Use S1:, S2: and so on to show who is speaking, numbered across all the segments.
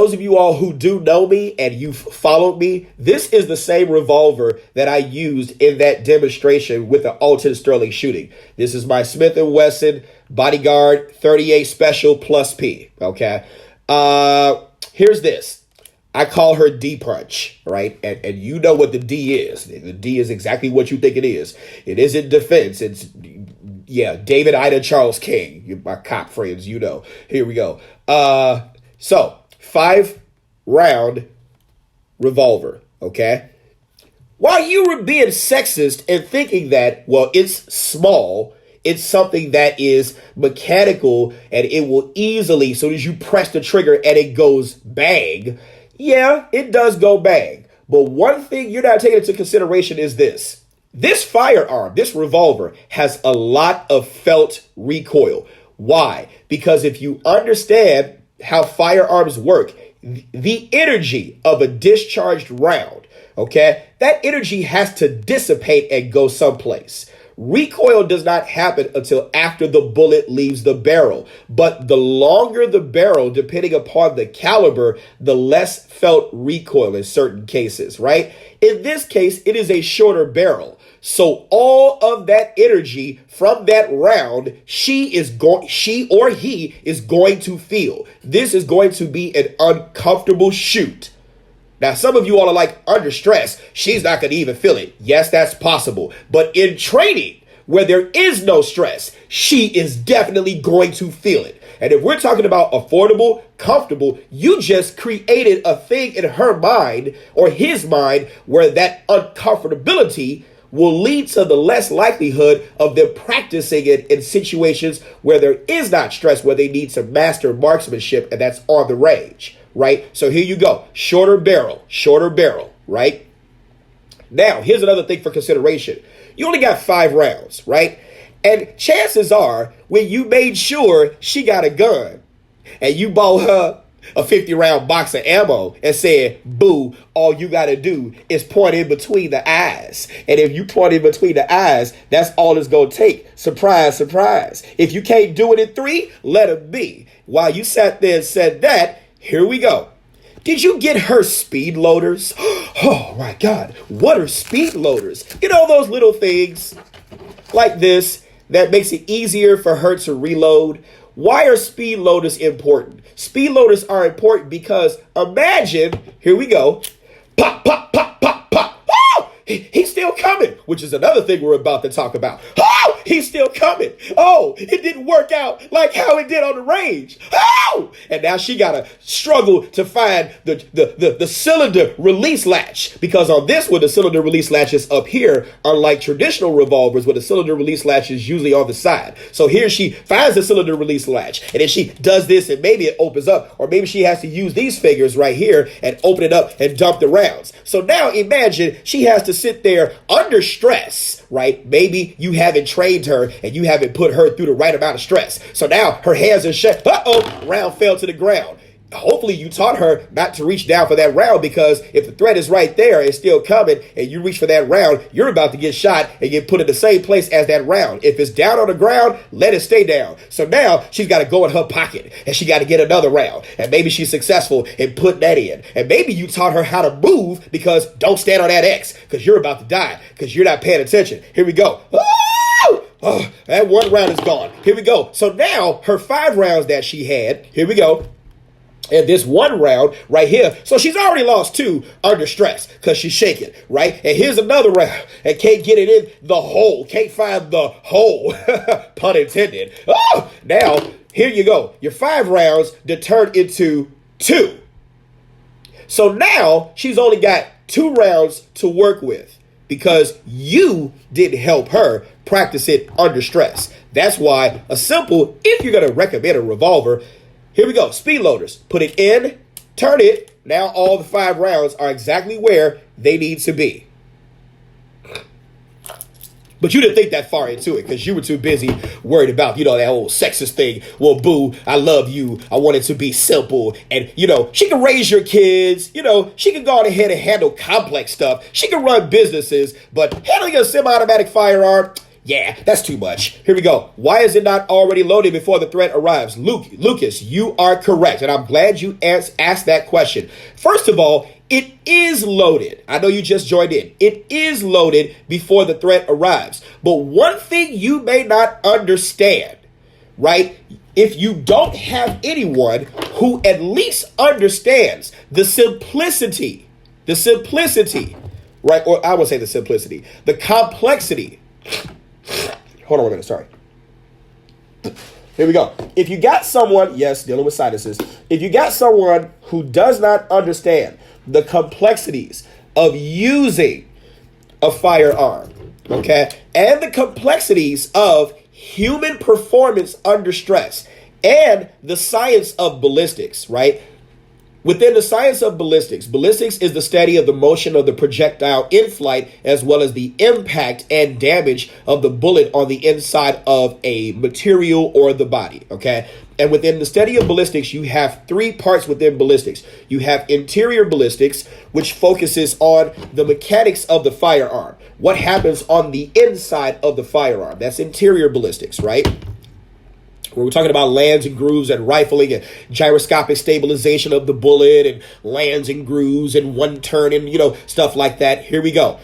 S1: Those of you all who do know me and you've followed me, this is the same revolver that I used in that demonstration with the Alton Sterling shooting. This is my Smith & Wesson Bodyguard 38 Special Plus P, okay? Here's this. I call her D punch, right? And you know what the D is. The D is exactly what you think it is. It isn't defense. It's, yeah, David, Ida, Charles King. My cop friends, you know. Here we go. So 5-round revolver, okay? While you were being sexist and thinking that, well, it's small, it's something that is mechanical and it will easily, as soon as you press the trigger and it goes bang, yeah, it does go bang. But one thing you're not taking into consideration is this. This firearm, this revolver, has a lot of felt recoil. Why? Because if you understand how firearms work, the energy of a discharged round, okay, that energy has to dissipate and go someplace. Recoil does not happen until after the bullet leaves the barrel. But the longer the barrel, depending upon the caliber, the less felt recoil in certain cases, right? In this case, it is a shorter barrel. So all of that energy from that round, she or he is going to feel. This is going to be an uncomfortable shoot. Now, some of you all are like, under stress, she's not going to even feel it. Yes, that's possible. But in training, where there is no stress, she is definitely going to feel it. And if we're talking about affordable, comfortable, you just created a thing in her mind or his mind where that uncomfortability will lead to the less likelihood of them practicing it in situations where there is not stress, where they need to master marksmanship, and that's on the range, right? So here you go. Shorter barrel, right? Now, here's another thing for consideration. You only got 5 rounds, right? And chances are, when you made sure she got a gun and you bought her a 50-round box of ammo and said, boo, all you got to do is point in between the eyes. And if you point in between the eyes, that's all it's going to take. Surprise, surprise. If you can't do it in 3, let it be. While you sat there and said that, here we go. Did you get her speed loaders? Oh my God, what are speed loaders? You know, those little things like this that makes it easier for her to reload. Why are speed loaders important? Speed loaders are important because imagine, here we go, pop, pop, pop, pop, pop. Oh, he's still coming, which is another thing we're about to talk about. Oh, he's still coming. Oh, it didn't work out like how it did on the range. Oh, and now she got to struggle to find the cylinder release latch, because on this one, the cylinder release latch is up here, unlike traditional revolvers where the cylinder release latch is usually on the side. So here she finds the cylinder release latch, and then she does this and maybe it opens up, or maybe she has to use these fingers right here and open it up and dump the rounds. So now imagine she has to sit there under stress, right? Maybe you haven't trained her and you haven't put her through the right amount of stress. So now her hands are shut. Uh-oh, round fell to the ground. Hopefully you taught her not to reach down for that round, because if the threat is right there, it's still coming, and you reach for that round, you're about to get shot and get put in the same place as that round. If it's down on the ground, let it stay down. So now she's got to go in her pocket and she got to get another round. And maybe she's successful in putting that in. And maybe you taught her how to move, because don't stand on that X because you're about to die because you're not paying attention. Here we go. Oh, that one round is gone. Here we go. So now her 5 rounds that she had, here we go. And this one round right here, so she's already lost 2 under stress because she's shaking, right? And here's another round and can't get it in the hole, can't find the hole, pun intended. Oh, now, here you go. Your 5 rounds that turned into 2. So now she's only got 2 rounds to work with because you didn't help her practice it under stress. That's why a simple, if you're going to recommend a revolver, here we go. Speed loaders. Put it in, turn it. Now all the 5 rounds are exactly where they need to be. But you didn't think that far into it because you were too busy worried about, that old sexist thing. Well, boo, I love you. I want it to be simple. And, she can raise your kids. She can go on ahead and handle complex stuff. She can run businesses. But handling a semi-automatic firearm, Yeah, that's too much. Here we go. Why is it not already loaded before the threat arrives? Lucas, you are correct. And I'm glad you asked that question. First of all, it is loaded. I know you just joined in. It is loaded before the threat arrives. But one thing you may not understand, right? If you don't have anyone who at least understands the simplicity, right? Or I would say the simplicity, the complexity. Hold on a minute, sorry. Here we go. If you got someone, yes, dealing with sinuses. If you got someone who does not understand the complexities of using a firearm, okay, and the complexities of human performance under stress and the science of ballistics, right? Within the science of ballistics is the study of the motion of the projectile in flight, as well as the impact and damage of the bullet on the inside of a material or the body, okay? And within the study of ballistics, you have three parts within ballistics. You have interior ballistics, which focuses on the mechanics of the firearm. What happens on the inside of the firearm? That's interior ballistics, right? Where we're talking about lands and grooves and rifling and gyroscopic stabilization of the bullet and lands and grooves and one turn and, stuff like that. Here we go.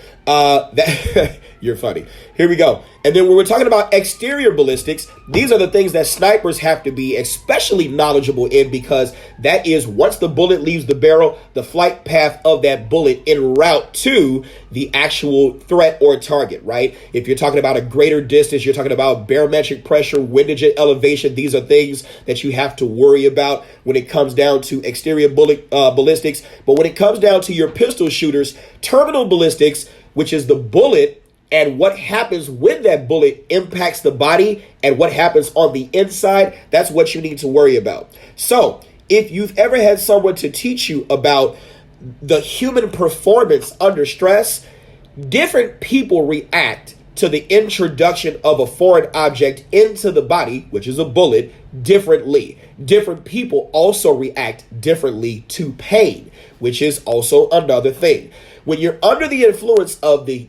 S1: You're funny. Here we go. And then when we're talking about exterior ballistics, these are the things that snipers have to be especially knowledgeable in, because that is, once the bullet leaves the barrel, the flight path of that bullet en route to the actual threat or target, right? If you're talking about a greater distance, you're talking about barometric pressure, windage and elevation. These are things that you have to worry about when it comes down to exterior ballistics. But when it comes down to your pistol shooters, terminal ballistics, which is the bullet and what happens when that bullet impacts the body and what happens on the inside, that's what you need to worry about. So if you've ever had someone to teach you about the human performance under stress, different people react to the introduction of a foreign object into the body, which is a bullet, differently. Different people also react differently to pain, which is also another thing. When you're under the influence of the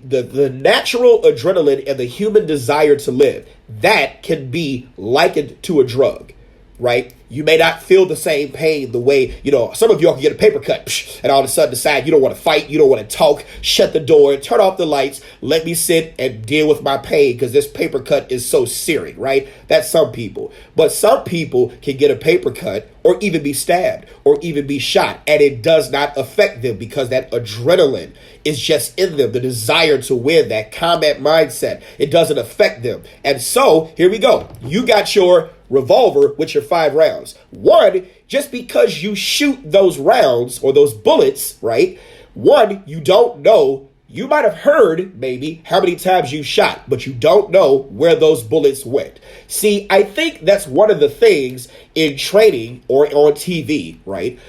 S1: natural adrenaline and the human desire to live, that can be likened to a drug, right? You may not feel the same pain the way, some of y'all can get a paper cut and all of a sudden decide you don't want to fight, you don't want to talk, shut the door, turn off the lights, let me sit and deal with my pain because this paper cut is so searing, right? That's some people. But some people can get a paper cut or even be stabbed or even be shot, and it does not affect them because that adrenaline is just in them, the desire to win, that combat mindset. It doesn't affect them. And so, here we go. You got your revolver with your 5 rounds. One, just because you shoot those rounds or those bullets, right? One, you don't know. You might have heard maybe how many times you shot, but you don't know where those bullets went. See, I think that's one of the things in training or on TV, right?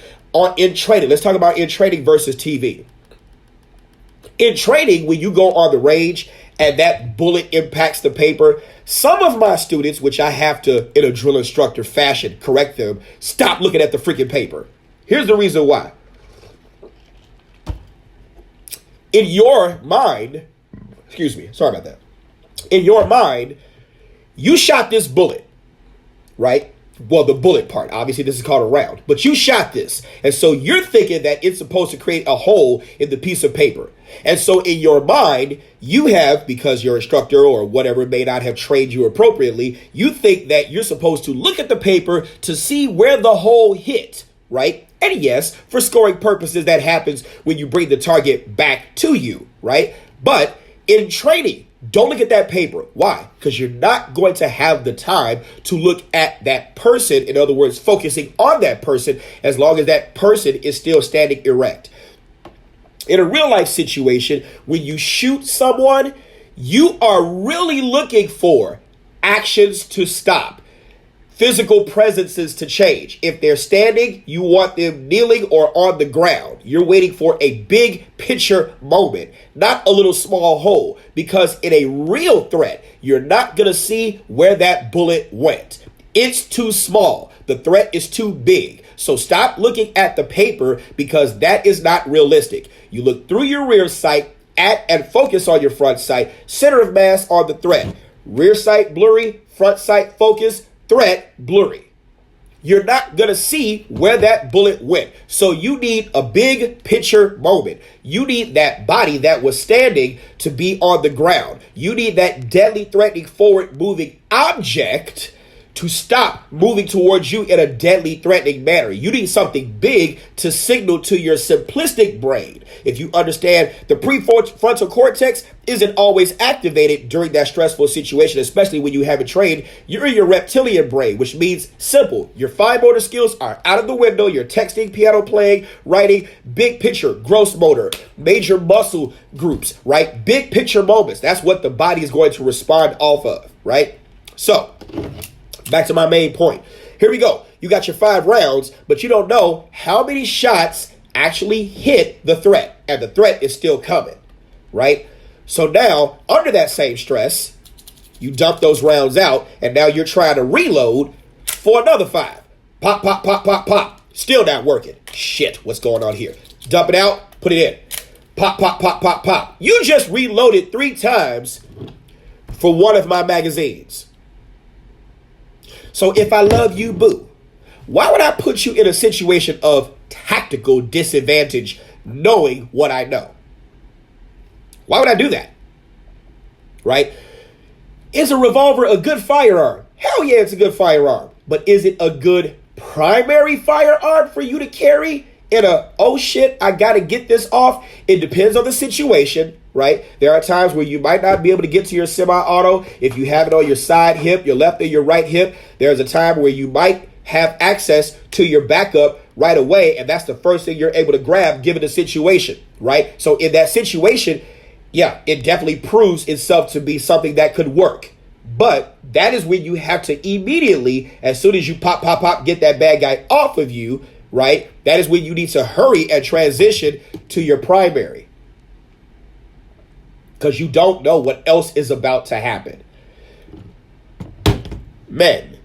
S1: In training, let's talk about in training versus TV. In training, when you go on the range and that bullet impacts the paper, some of my students, which I have to, in a drill instructor fashion, correct them, stop looking at the freaking paper. Here's the reason why. In your mind, sorry about that. In your mind, you shot this bullet, right? Well, the bullet part, obviously this is called a round, but you shot this. And so you're thinking that it's supposed to create a hole in the piece of paper. And so in your mind, you have, because your instructor or whatever may not have trained you appropriately, you think that you're supposed to look at the paper to see where the hole hit, right? And yes, for scoring purposes, that happens when you bring the target back to you, right? But in training, don't look at that paper. Why? Because you're not going to have the time to look at that person. In other words, focusing on that person as long as that person is still standing erect. In a real life situation, when you shoot someone, you are really looking for actions to stop, physical presences to change. If they're standing, you want them kneeling or on the ground. You're waiting for a big picture moment, not a little small hole, because in a real threat, you're not going to see where that bullet went. It's too small. The threat is too big. So stop looking at the paper because that is not realistic. You look through your rear sight at and focus on your front sight, center of mass on the threat. Rear sight blurry, front sight focus, threat blurry. You're not going to see where that bullet went. So you need a big picture moment. You need that body that was standing to be on the ground. You need that deadly, threatening, forward moving object to stop moving towards you in a deadly, threatening manner. You need something big to signal to your simplistic brain. If you understand, the prefrontal cortex isn't always activated during that stressful situation, especially when you haven't trained. You're in your reptilian brain, which means simple. Your fine motor skills are out of the window. You're texting, piano playing, writing, big picture, gross motor, major muscle groups, right? Big picture moments. That's what the body is going to respond off of, right? So, back to my main point. Here we go. You got your 5 rounds, but you don't know how many shots actually hit the threat, and the threat is still coming, right? So now, under that same stress, you dump those rounds out, and now you're trying to reload for another 5. Pop, pop, pop, pop, pop. Still not working. Shit, what's going on here? Dump it out, put it in. Pop, pop, pop, pop, pop. You just reloaded 3 times for one of my magazines. So if I love you, boo, why would I put you in a situation of tactical disadvantage knowing what I know? Why would I do that? Right? Is a revolver a good firearm? Hell yeah, it's a good firearm. But is it a good primary firearm for you to carry in a, oh shit, I got to get this off? It depends on the situation, right? There are times where you might not be able to get to your semi-auto if you have it on your side hip, your left or your right hip. There's a time where you might have access to your backup right away, and that's the first thing you're able to grab given the situation, right? So in that situation, yeah, it definitely proves itself to be something that could work. But that is when you have to immediately, as soon as you pop, pop, pop, get that bad guy off of you, right? That is when you need to hurry and transition to your primary, because you don't know what else is about to happen. Men,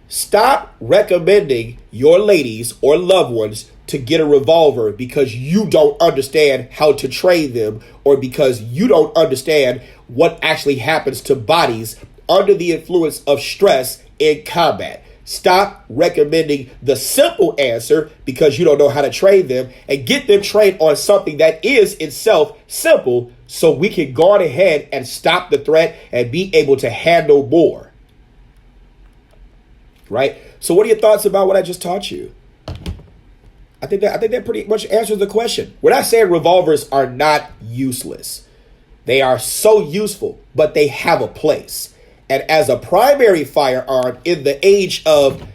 S1: stop recommending your ladies or loved ones to get a revolver because you don't understand how to train them, or because you don't understand what actually happens to bodies under the influence of stress in combat. Stop recommending the simple answer because you don't know how to train them, and get them trained on something that is itself simple, so we can go on ahead and stop the threat and be able to handle more. Right? So what are your thoughts about what I just taught you? I think that pretty much answers the question. We're not saying revolvers are not useless. They are so useful, but they have a place. And as a primary firearm in the age of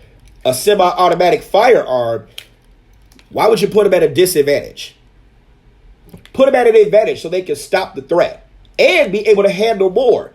S1: a semi-automatic firearm, why would you put them at a disadvantage? Put them at an advantage so they can stop the threat and be able to handle more.